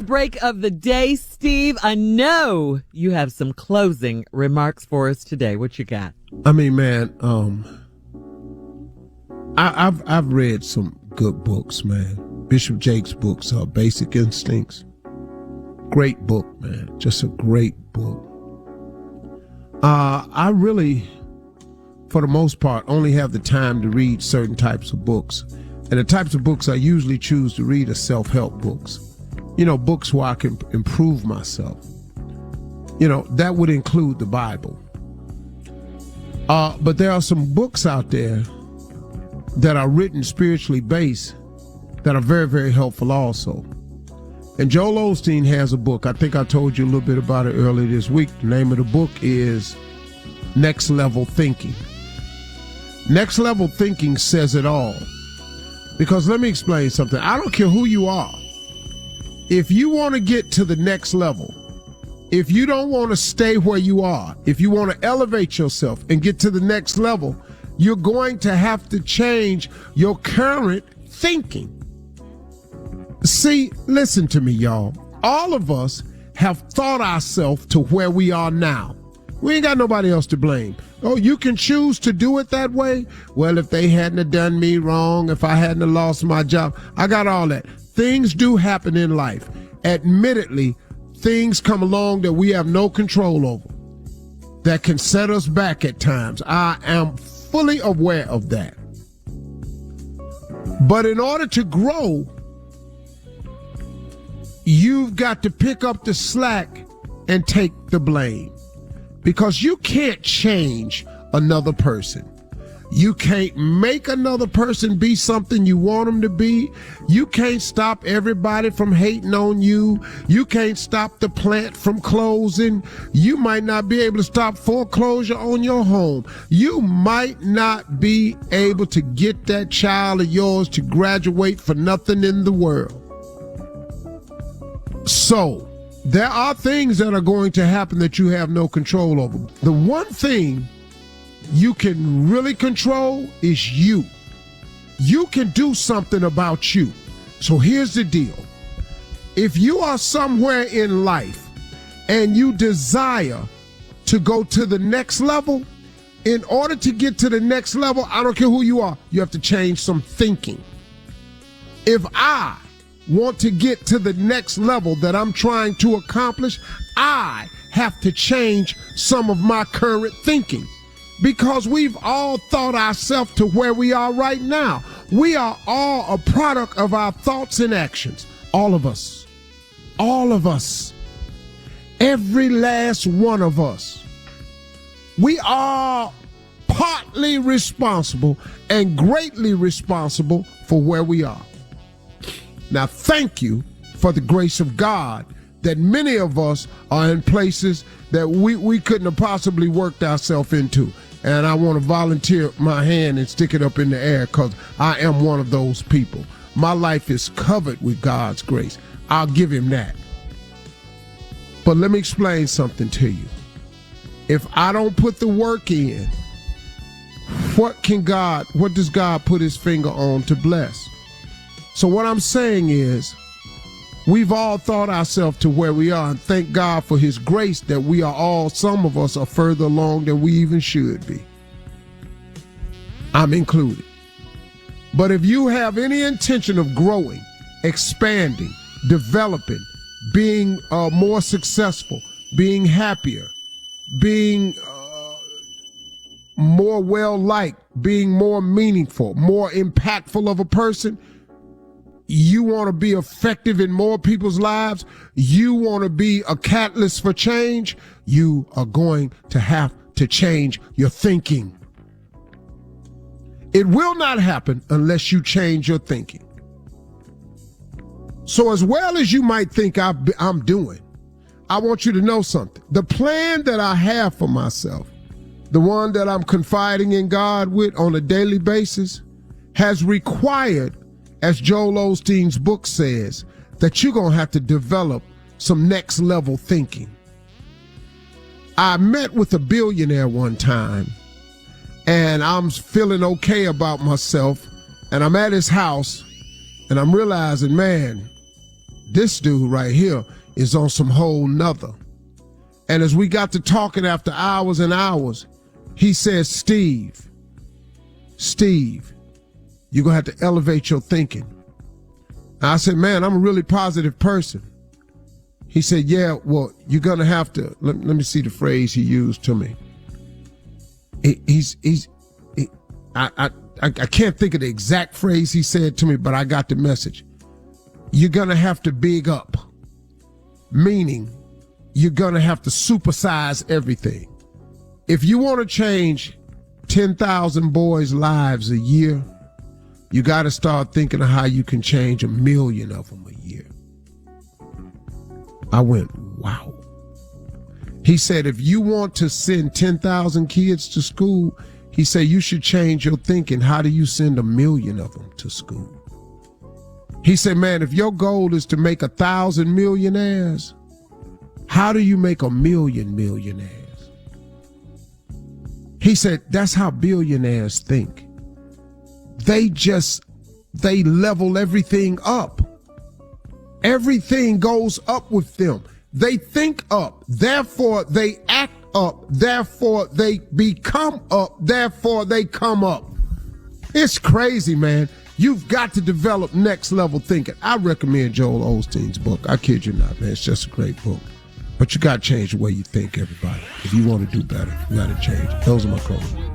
last break of the day, Steve. I know you have some closing remarks for us today. What you got? I mean, man, I've read some good books, man. Bishop Jake's books, Basic Instincts. Great book, man. Just a great book. I really, for the most part, only have the time to read certain types of books. And the types of books I usually choose to read are self-help books. You know, books where I can improve myself. You know, that would include the Bible. But there are some books out there that are written spiritually based that are very, very helpful also. And Joel Osteen has a book. I think I told you a little bit about it earlier this week. The name of the book is Next Level Thinking. Next Level Thinking says it all. Because let me explain something. I don't care who you are. If you want to get to the next level, if you don't want to stay where you are, if you want to elevate yourself and get to the next level, you're going to have to change your current thinking. See, listen to me, y'all. All of us have thought ourselves to where we are now. We ain't got nobody else to blame. Oh, you can choose to do it that way? Well, if they hadn't have done me wrong, if I hadn't have lost my job, I got all that. Things do happen in life. Admittedly, things come along that we have no control over, that can set us back at times. I am fully aware of that. But in order to grow, you've got to pick up the slack and take the blame. Because you can't change another person. You can't make another person be something you want them to be. You can't stop everybody from hating on you. You can't stop the plant from closing. You might not be able to stop foreclosure on your home. You might not be able to get that child of yours to graduate for nothing in the world. So, there are things that are going to happen that you have no control over. The one thing you can really control is you. You can do something about you. So here's the deal. If you are somewhere in life and you desire to go to the next level, in order to get to the next level, I don't care who you are, you have to change some thinking. If I want to get to the next level that I'm trying to accomplish, I have to change some of my current thinking, because we've all thought ourselves to where we are right now. We are all a product of our thoughts and actions. All of us. All of us. Every last one of us. We are partly responsible and greatly responsible for where we are. Now, thank you for the grace of God that many of us are in places that we couldn't have possibly worked ourselves into. And I want to volunteer my hand and stick it up in the air, because I am one of those people. My life is covered with God's grace. I'll give him that. But let me explain something to you. If I don't put the work in, what does God put his finger on to bless? So what I'm saying is, we've all thought ourselves to where we are, and thank God for his grace that we are all, some of us are further along than we even should be. I'm included. But if you have any intention of growing, expanding, developing, being more successful, being happier, being more well-liked, being more meaningful, more impactful of a person, you want to be effective in more people's lives, you want to be a catalyst for change, you are going to have to change your thinking. It will not happen unless you change your thinking. So as well as you might think I'm doing, I want you to know something. The plan that I have for myself, the one that I'm confiding in God with on a daily basis, has required, as Joel Osteen's book says, that you're going to have to develop some next level thinking. I met with a billionaire one time, and I'm feeling okay about myself, and I'm at his house, and I'm realizing, man, This dude right here is on some whole nother. And as we got to talking after hours and hours, he said, Steve, you're going to have to elevate your thinking. And I said, man, I'm a really positive person. He said, yeah, well, you're going to have to, let me see the phrase he used to me. I can't think of the exact phrase he said to me, but I got the message. You're going to have to big up, meaning you're going to have to supersize everything. If you want to change 10,000 boys' lives a year, you got to start thinking of how you can change 1 million of them a year. I went, wow. He said, if you want to send 10,000 kids to school, he said, you should change your thinking. How do you send 1 million of them to school? He said, man, if your goal is to make 1,000 millionaires, how do you make 1 million millionaires? He said, that's how billionaires think. They level everything up. Everything goes up with them. They think up, therefore they act up, therefore they become up, therefore they come up. It's crazy, man. You've got to develop next level thinking. I recommend Joel Osteen's book. I kid you not, man. It's just a great book. But you got to change the way you think, everybody. If you want to do better, you got to change it. Those are my closing.